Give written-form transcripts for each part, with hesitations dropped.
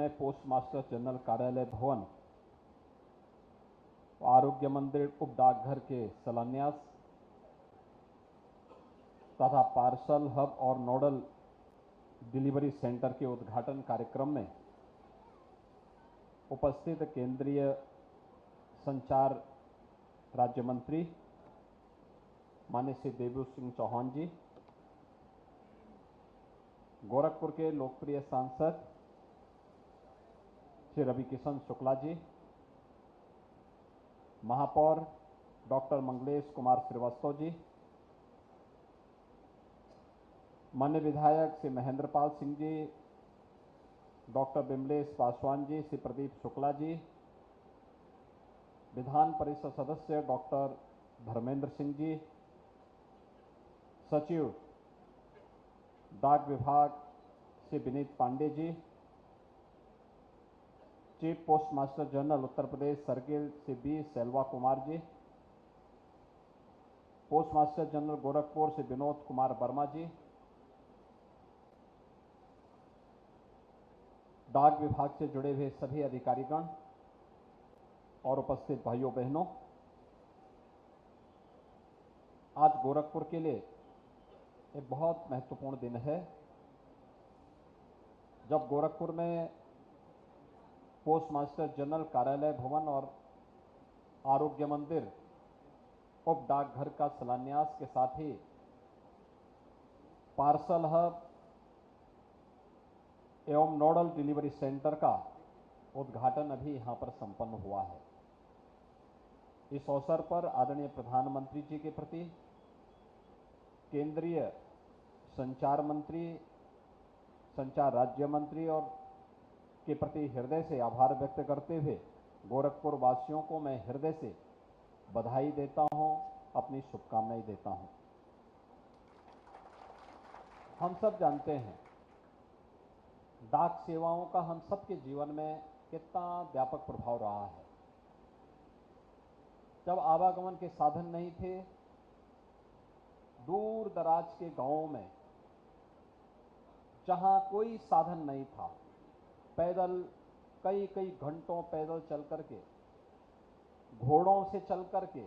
में post master general कार्यालय भवन, आरोग्य मंदिर उप डाकघर के शिलान्यास तथा पार्सल हब और नोडल डिलीवरी सेंटर के उद्घाटन कार्यक्रम में उपस्थित केंद्रीय संचार राज्य मंत्री माननीय श्री देवेंद्र सिंह चौहान जी, गोरखपुर के लोकप्रिय सांसद श्री रविकिशन शुक्ला जी, महापौर डॉक्टर मंगलेश कुमार श्रीवास्तव जी, माननीय विधायक श्री महेंद्रपाल सिंह जी, डॉक्टर बिमलेश पासवान जी, श्री प्रदीप शुक्ला जी, विधान परिषद सदस्य डॉक्टर धर्मेंद्र सिंह जी, सचिव डाक विभाग Shri Vineet Pandey ji, chief post master general Uttar Pradesh circle Shri B Selva Kumar ji, post master general Gorakhpur Shri Vinod Kumar Verma ji, डाक विभाग से जुड़े हुए सभी अधिकारीगण और उपस्थित भाइयों बहनों, आज गोरखपुर के लिए एक बहुत महत्वपूर्ण दिन है, जब गोरखपुर में पोस्ट मास्टर जनरल कार्यालय भवन और आरोग्य मंदिर उप डाकघर का शिलान्यास के साथ ही पार्सल हब एवं नोडल डिलीवरी सेंटर का उद्घाटन अभी यहां पर संपन्न हुआ है। इस अवसर पर आदरणीय प्रधानमंत्री जी के प्रति केंद्रीय संचार मंत्री, संचार राज्य मंत्री और के प्रति हृदय से आभार व्यक्त करते हुए गोरखपुर वासियों को मैं हृदय से बधाई देता हूं, अपनी शुभकामनाएं देता हूं। हम सब जानते हैं डाक सेवाओं का हम सबके जीवन में कितना व्यापक प्रभाव रहा है। जब आवागमन के साधन नहीं थे, दूर दराज के गांवों में जहां कोई साधन नहीं था, पैदल कई कई घंटों पैदल चल करके, घोड़ों से चल करके,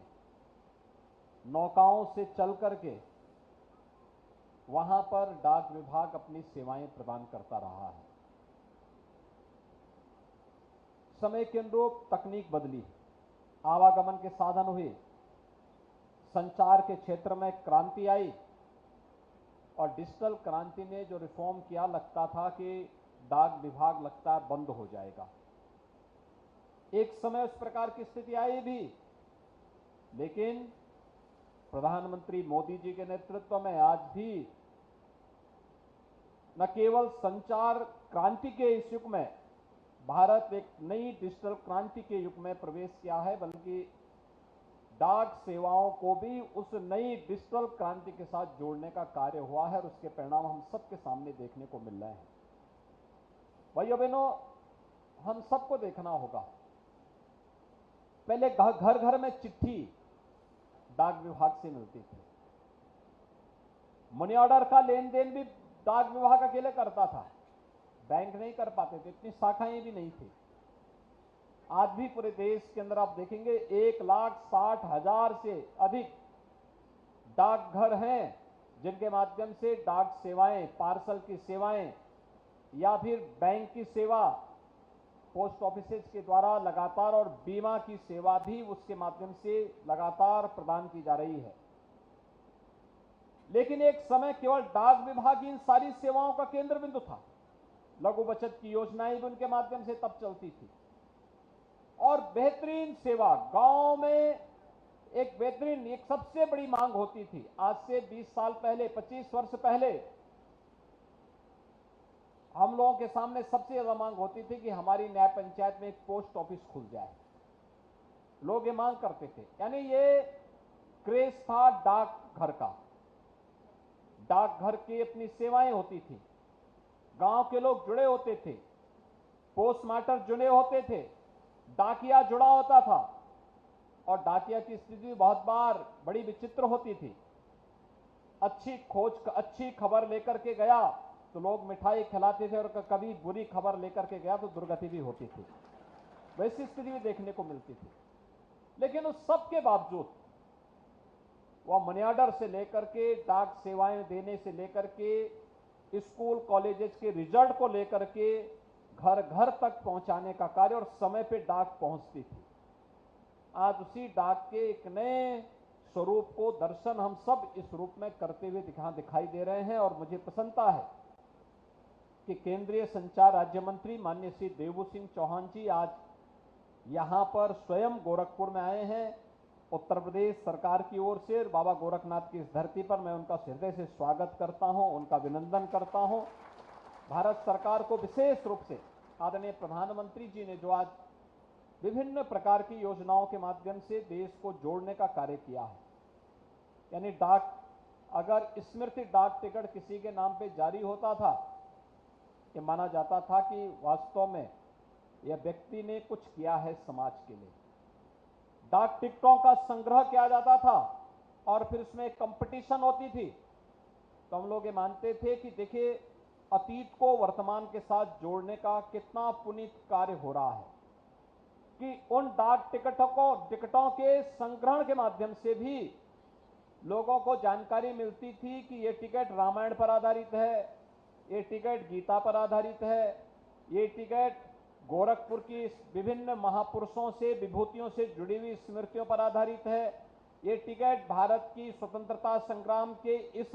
नौकाओं से चल करके वहां पर डाक विभाग अपनी सेवाएं प्रदान करता रहा है। समय के अनुरूप तकनीक बदली, आवागमन के साधन हुए, संचार के क्षेत्र में क्रांति आई और डिजिटल क्रांति ने जो रिफॉर्म किया, लगता था कि डाक विभाग लगता है बंद हो जाएगा। एक समय उस प्रकार की स्थिति आई भी, लेकिन प्रधानमंत्री मोदी जी के नेतृत्व में आज भी न केवल संचार क्रांति के इस युग में भारत एक नई डिजिटल क्रांति के युग में प्रवेश किया है, बल्कि डाक सेवाओं को भी उस नई डिजिटल क्रांति के साथ जोड़ने का कार्य हुआ है और उसके परिणाम हम सबके सामने देखने को मिल रहे हैं। भाइयों बहनों, हम सबको देखना होगा, पहले घर घर में चिट्ठी डाक विभाग से मिलती थी, मनी ऑर्डर का लेन देन भी डाक विभाग अकेले करता था, बैंक नहीं कर पाते थे, इतनी शाखाएं भी नहीं थी। आज भी पूरे देश के अंदर आप देखेंगे 1,60,000 से अधिक डाकघर हैं, जिनके माध्यम से डाक सेवाएं, पार्सल की सेवाएं या फिर बैंक की सेवा पोस्ट ऑफिसेज के द्वारा लगातार और बीमा की सेवा भी उसके माध्यम से लगातार प्रदान की जा रही है। लेकिन एक समय केवल डाक विभाग इन सारी सेवाओं का केंद्र बिंदु था। लघु बचत की योजनाएं भी उनके माध्यम से तब चलती थी और बेहतरीन सेवा गांव में एक बेहतरीन, एक सबसे बड़ी मांग होती थी। आज से 20 साल पहले, 25 वर्ष पहले हम लोगों के सामने सबसे ज्यादा मांग होती थी कि हमारी न्याय पंचायत में एक पोस्ट ऑफिस खुल जाए। लोग ये मांग करते थे, यानी ये क्रेज था डाकघर का। डाकघर की अपनी सेवाएं होती थी, गांव के लोग जुड़े होते थे, पोस्टमास्टर जुड़े होते थे, डाकिया जुड़ा होता था और डाकिया की स्थिति बहुत बार बड़ी विचित्र होती थी। अच्छी खबर लेकर के गया, तो लोग मिठाई खिलाते थे और कभी बुरी खबर लेकर के गया तो दुर्गति भी होती थी। वैसी स्थिति भी देखने को मिलती थी। लेकिन उस सब के बावजूद वह मनी ऑर्डर से लेकर के, डाक सेवाएं देने से लेकर के, स्कूल कॉलेजेस के रिजल्ट को लेकर के घर घर तक पहुंचाने का कार्य, और समय पे डाक पहुंचती थी। आज उसी डाक के एक नए स्वरूप को दर्शन हम सब इस रूप में करते हुए दिखाई दे रहे हैं। और मुझे प्रसन्नता है कि केंद्रीय संचार राज्य मंत्री माननीय श्री देवू सिंह चौहान जी आज यहां पर स्वयं गोरखपुर में आए हैं। उत्तर प्रदेश सरकार की ओर से बाबा गोरखनाथ की इस धरती पर मैं उनका हृदय से स्वागत करता हूं, उनका अभिनंदन करता हूं। भारत सरकार को विशेष रूप से आदरणीय प्रधानमंत्री जी ने जो आज विभिन्न प्रकार की योजनाओं के माध्यम से देश को जोड़ने का कार्य किया है, यानी डाक, अगर स्मृति डाक टिकट किसी के नाम पे जारी होता था, ये माना जाता था कि वास्तव में यह व्यक्ति ने कुछ किया है समाज के लिए। डाक टिकटों का संग्रह किया जाता था और फिर उसमें एक कंपटीशन होती थी। तो हम लोग ये मानते थे कि देखिए अतीत को वर्तमान के साथ जोड़ने का कितना पुनीत कार्य हो रहा है कि उन डाक टिकटों के संग्रहण के माध्यम से भी लोगों को जानकारी मिलती थी कि ये टिकट रामायण पर आधारित है, ये टिकट गीता पर आधारित है, ये टिकट गोरखपुर की विभिन्न महापुरुषों से, विभूतियों से जुड़ी हुई स्मृतियों पर आधारित है, ये टिकट भारत की स्वतंत्रता संग्राम के इस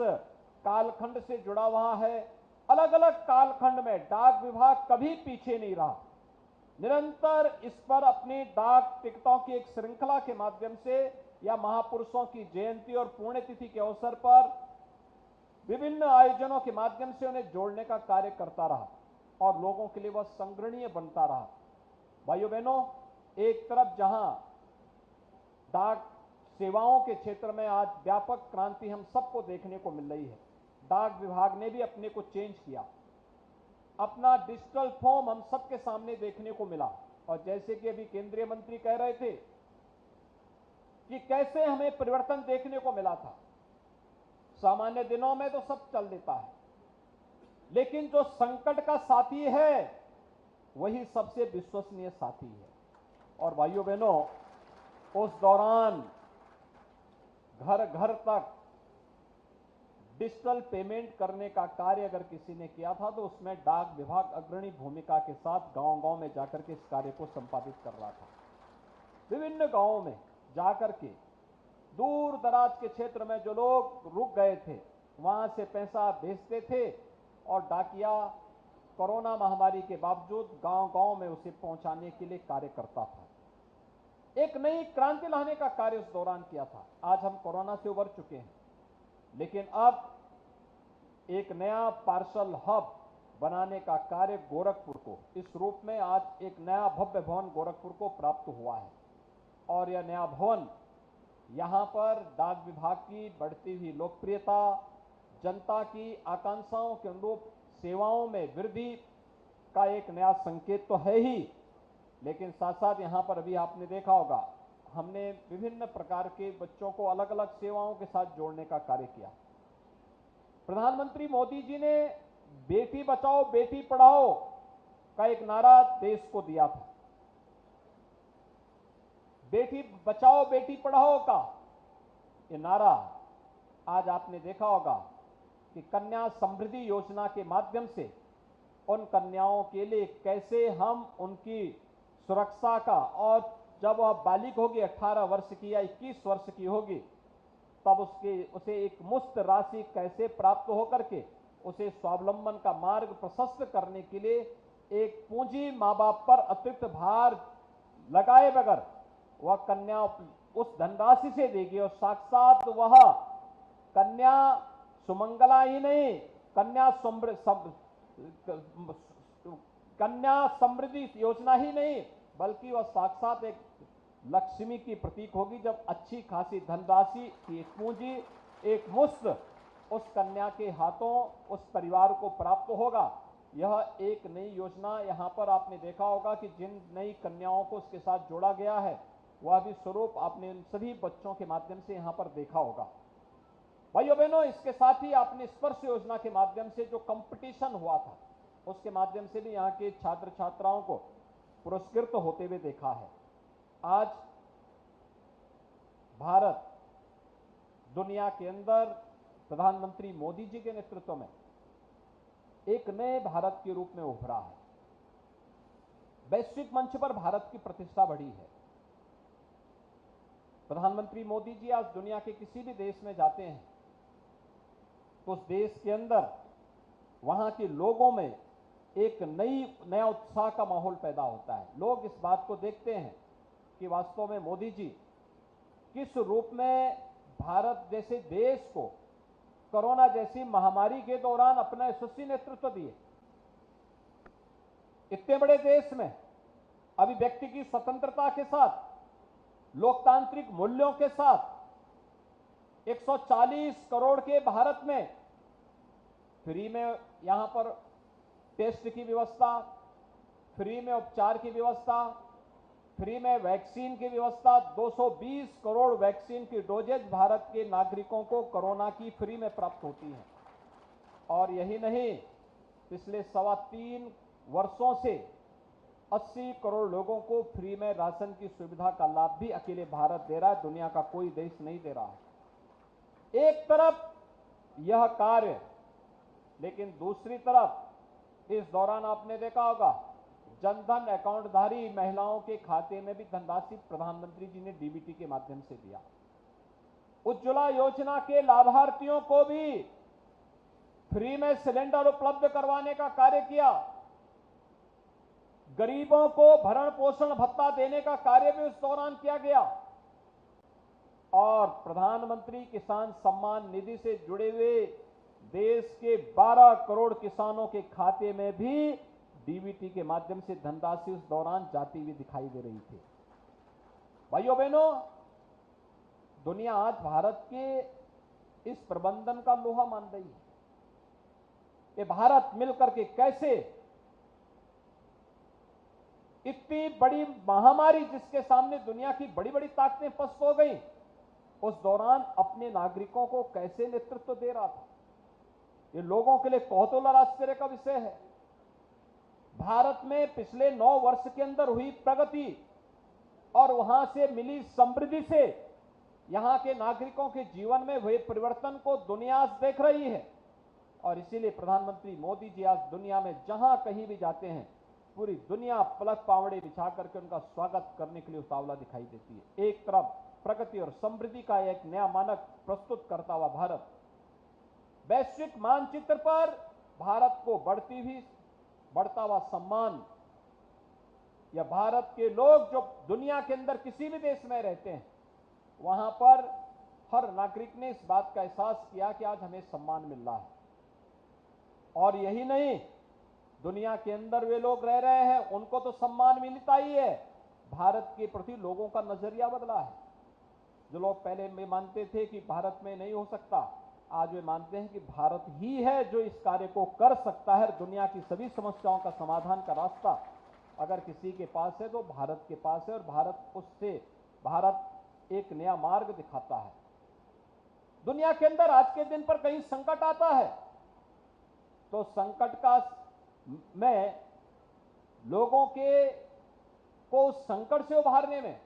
कालखंड से जुड़ा हुआ है। अलग अलग कालखंड में डाक विभाग कभी पीछे नहीं रहा, निरंतर इस पर अपनी डाक टिकटों की एक श्रृंखला के माध्यम से या महापुरुषों की जयंती और पुण्यतिथि के अवसर पर विभिन्न आयोजनों के माध्यम से उन्हें जोड़ने का कार्य करता रहा और लोगों के लिए वह संग्रहणीय बनता रहा। भाइयों बहनों, एक तरफ जहां डाक सेवाओं के क्षेत्र में आज व्यापक क्रांति हम सबको देखने को मिल रही है, डाक विभाग ने भी अपने को चेंज किया, अपना डिजिटल फॉर्म हम सबके सामने देखने को मिला। और जैसे कि अभी केंद्रीय मंत्री कह रहे थे कि कैसे हमें परिवर्तन देखने को मिला था, सामान्य दिनों में तो सब चल देता है, लेकिन जो संकट का साथी है वही सबसे विश्वसनीय साथी है। और भाइयों बहनों, उस दौरान घर घर तक डिजिटल पेमेंट करने का कार्य अगर किसी ने किया था तो उसमें डाक विभाग अग्रणी भूमिका के साथ गांव-गांव में जाकर के इस कार्य को संपादित कर रहा था। विभिन्न गांवों में जाकर के दूर दराज के क्षेत्र में जो लोग रुक गए थे वहां से पैसा भेजते थे और डाकिया कोरोना महामारी के बावजूद गांव-गांव में उसे पहुंचाने के लिए कार्य करता था। एक नई क्रांति लाने का कार्य उस दौरान किया था। आज हम कोरोना से उबर चुके हैं, लेकिन अब एक नया पार्सल हब बनाने का कार्य गोरखपुर को इस रूप में आज एक नया भव्य भवन गोरखपुर को प्राप्त हुआ है। और यह नया भवन यहां पर डाक विभाग की बढ़ती हुई लोकप्रियता, जनता की आकांक्षाओं के अनुरूप सेवाओं में वृद्धि का एक नया संकेत तो है ही, लेकिन साथ साथ यहां पर अभी आपने देखा होगा हमने विभिन्न प्रकार के बच्चों को अलग अलग सेवाओं के साथ जोड़ने का कार्य किया। प्रधानमंत्री मोदी जी ने बेटी बचाओ बेटी पढ़ाओ का एक नारा देश को दिया था। बेटी बचाओ बेटी पढ़ाओ का ये नारा आज आपने देखा होगा कि कन्या समृद्धि योजना के माध्यम से उन कन्याओं के लिए कैसे हम उनकी सुरक्षा का, और जब वह बालिग होगी 18 वर्ष की या 21 वर्ष की होगी तब उसे एक मुफ्त राशि कैसे प्राप्त होकर के उसे स्वावलंबन का मार्ग प्रशस्त करने के लिए एक पूंजी माँ बाप पर अतिरिक्त भार लगाए बगैर वह कन्या उस धनराशि से देगी और साक्षात वह कन्या सुमंगला ही नहीं, कन्या समृद्धि योजना ही नहीं, बल्कि वह साक्षात एक लक्ष्मी की प्रतीक होगी जब अच्छी खासी धनराशि की पूंजी एक मुश्त उस कन्या के हाथों उस परिवार को प्राप्त होगा। यह एक नई योजना यहां पर आपने देखा होगा कि जिन नई कन्याओं को उसके साथ जोड़ा गया है वह भी स्वरूप आपने इन सभी बच्चों के माध्यम से यहां पर देखा होगा। भाइयों बहनों, इसके साथ ही आपने स्पर्श योजना के माध्यम से जो कंपटीशन हुआ था, उसके माध्यम से भी यहाँ के छात्र छात्राओं को पुरस्कृत होते हुए देखा है। आज भारत दुनिया के अंदर प्रधानमंत्री मोदी जी के नेतृत्व में एक नए भारत के रूप में उभरा है। वैश्विक मंच पर भारत की प्रतिष्ठा बढ़ी है। प्रधानमंत्री मोदी जी आज दुनिया के किसी भी देश में जाते हैं तो उस देश के अंदर वहां के लोगों में एक नया उत्साह का माहौल पैदा होता है। लोग इस बात को देखते हैं कि वास्तव में मोदी जी किस रूप में भारत जैसे देश को कोरोना जैसी महामारी के दौरान अपना यशस्वी नेतृत्व दिए। इतने बड़े देश में अभिव्यक्ति की स्वतंत्रता के साथ, लोकतांत्रिक मूल्यों के साथ 140 करोड़ के भारत में फ्री में यहां पर टेस्ट की व्यवस्था, फ्री में उपचार की व्यवस्था, फ्री में वैक्सीन की व्यवस्था, 220 करोड़ वैक्सीन की डोजेज भारत के नागरिकों को कोरोना की फ्री में प्राप्त होती है। और यही नहीं, पिछले 3.25 वर्षों से 80 करोड़ लोगों को फ्री में राशन की सुविधा का लाभ भी अकेले भारत दे रहा है, दुनिया का कोई देश नहीं दे रहा है। एक तरफ यह कार्य, लेकिन दूसरी तरफ इस दौरान आपने देखा होगा जनधन अकाउंटधारी महिलाओं के खाते में भी धनराशि प्रधानमंत्री जी ने डीबीटी के माध्यम से दिया। उज्ज्वला योजना के लाभार्थियों को भी फ्री में सिलेंडर उपलब्ध करवाने का कार्य किया। गरीबों को भरण पोषण भत्ता देने का कार्य भी उस दौरान किया गया। और प्रधानमंत्री किसान सम्मान निधि से जुड़े हुए देश के 12 करोड़ किसानों के खाते में भी डीबीटी के माध्यम से धनराशि उस दौरान जाती हुई दिखाई दे रही थी। भाइयों बहनों, दुनिया आज भारत के इस प्रबंधन का लोहा मान रही है कि भारत मिलकर के कैसे इतनी बड़ी महामारी जिसके सामने दुनिया की बड़ी बड़ी ताकतें पस्त हो गई, उस दौरान अपने नागरिकों को कैसे नेतृत्व दे रहा था। ये लोगों के लिए कौतूहल आश्चर्य का विषय है। भारत में पिछले 9 वर्ष के अंदर हुई प्रगति और वहां से मिली समृद्धि से यहां के नागरिकों के जीवन में हुए परिवर्तन को दुनिया आज देख रही है। और इसीलिए प्रधानमंत्री मोदी जी आज दुनिया में जहां कहीं भी जाते हैं, पूरी दुनिया पलक पावड़े बिछा करके उनका स्वागत करने के लिए उतावला दिखाई देती है। एक तरफ प्रगति और समृद्धि का एक नया मानक प्रस्तुत करता हुआ भारत वैश्विक मानचित्र पर भारत को बढ़ता हुआ सम्मान, या भारत के लोग जो दुनिया के अंदर किसी भी देश में रहते हैं, वहां पर हर नागरिक ने इस बात का एहसास किया कि आज हमें सम्मान मिल रहा है। और यही नहीं, दुनिया के अंदर वे लोग रह रहे हैं, उनको तो सम्मान मिलता ही है, भारत के प्रति लोगों का नजरिया बदला है। जो लोग पहले में मानते थे कि भारत में नहीं हो सकता, आज वे मानते हैं कि भारत ही है जो इस कार्य को कर सकता है। दुनिया की सभी समस्याओं का समाधान का रास्ता अगर किसी के पास है तो भारत के पास है, और भारत एक नया मार्ग दिखाता है। दुनिया के अंदर आज के दिन पर कहीं संकट आता है तो संकट में लोगों को उस संकट से उभारने में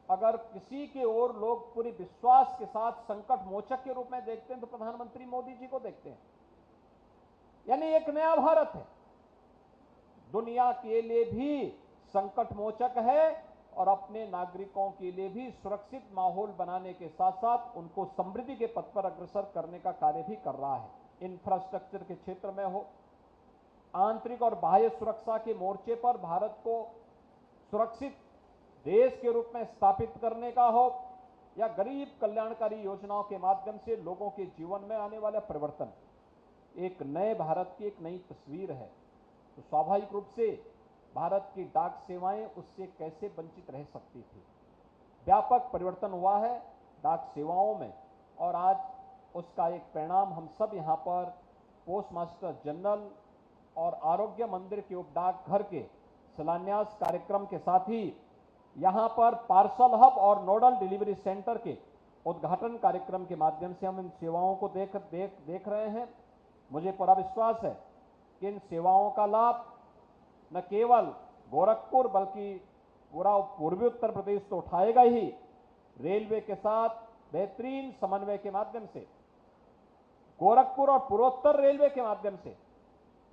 अगर किसी के और लोग पूरी विश्वास के साथ संकट मोचक के रूप में देखते हैं तो प्रधानमंत्री मोदी जी को देखते हैं। यानी एक नया भारत है, दुनिया के लिए भी संकट मोचक है और अपने नागरिकों के लिए भी सुरक्षित माहौल बनाने के साथ साथ उनको समृद्धि के पथ पर अग्रसर करने का कार्य भी कर रहा है। इंफ्रास्ट्रक्चर के क्षेत्र में हो, आंतरिक और बाह्य सुरक्षा के मोर्चे पर भारत को सुरक्षित देश के रूप में स्थापित करने का हो, या गरीब कल्याणकारी योजनाओं के माध्यम से लोगों के जीवन में आने वाला परिवर्तन, एक नए भारत की एक नई तस्वीर है। तो स्वाभाविक रूप से भारत की डाक सेवाएं उससे कैसे वंचित रह सकती थी। व्यापक परिवर्तन हुआ है डाक सेवाओं में, और आज उसका एक परिणाम हम सब यहाँ पर पोस्ट मास्टर जनरल और आरोग्य मंदिर के उप डाकघर के शिलान्यास कार्यक्रम के साथ ही यहाँ पर पार्सल हब और नोडल डिलीवरी सेंटर के उद्घाटन कार्यक्रम के माध्यम से हम इन सेवाओं को देख रहे हैं। मुझे पूरा विश्वास है कि इन सेवाओं का लाभ न केवल गोरखपुर बल्कि पूरा पूर्वी उत्तर प्रदेश तो उठाएगा ही, रेलवे के साथ बेहतरीन समन्वय के माध्यम से गोरखपुर और पूर्वोत्तर रेलवे के माध्यम से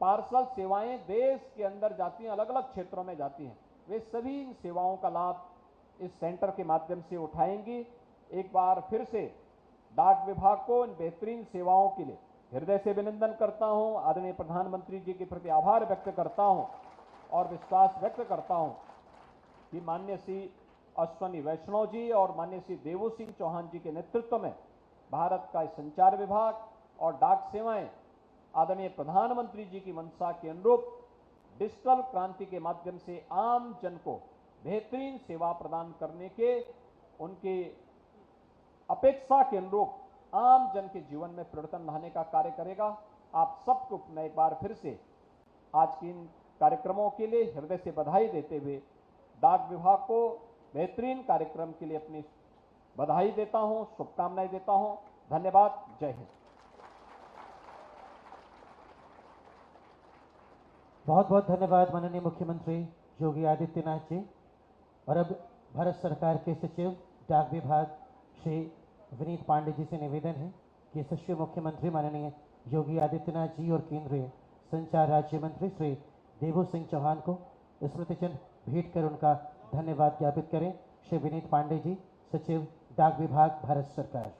पार्सल सेवाएं देश के अंदर जाती हैं, अलग अलग क्षेत्रों में जाती हैं। वे सभी इन सेवाओं का लाभ इस सेंटर के माध्यम से उठाएंगी। एक बार फिर से डाक विभाग को इन बेहतरीन सेवाओं के लिए हृदय से अभिनंदन करता हूं, आदरणीय प्रधानमंत्री जी के प्रति आभार व्यक्त करता हूं और विश्वास व्यक्त करता हूं कि माननीय श्री अश्वनी वैष्णव जी और माननीय श्री देवू सिंह चौहान जी के नेतृत्व में भारत का संचार विभाग और डाक सेवाएं आदरणीय प्रधानमंत्री जी की मंशा के अनुरूप डिजिटल क्रांति के माध्यम से आम जन को बेहतरीन सेवा प्रदान करने के उनके अपेक्षा के अनुरूप आम जन के जीवन में परिवर्तन लाने का कार्य करेगा। आप सबको मैं एक बार फिर से आज के इन कार्यक्रमों के लिए हृदय से बधाई देते हुए डाक विभाग को बेहतरीन कार्यक्रम के लिए अपनी बधाई देता हूं, शुभकामनाएं देता हूं। धन्यवाद। जय हिंद। बहुत बहुत धन्यवाद माननीय मुख्यमंत्री योगी आदित्यनाथ जी। और अब भारत सरकार के सचिव डाक विभाग श्री विनीत पांडे जी से निवेदन है कि यशस्वी मुख्यमंत्री माननीय योगी आदित्यनाथ जी और केंद्रीय संचार राज्य मंत्री श्री देवू सिंह चौहान को स्मृति चिन्ह भेंट कर उनका धन्यवाद ज्ञापित करें। श्री विनीत पांडे जी, सचिव डाक विभाग, भारत सरकार।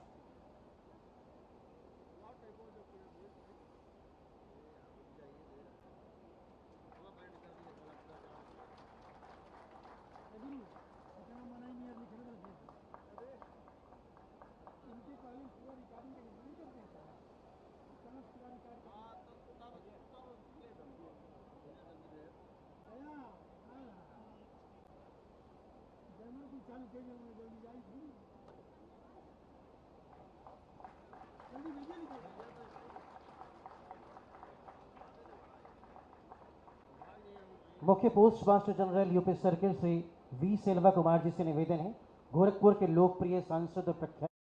मुख्य post master general UP circle Shri V Selva Kumar ji से निवेदन है, गोरखपुर के लोकप्रिय सांसद और प्रख्यात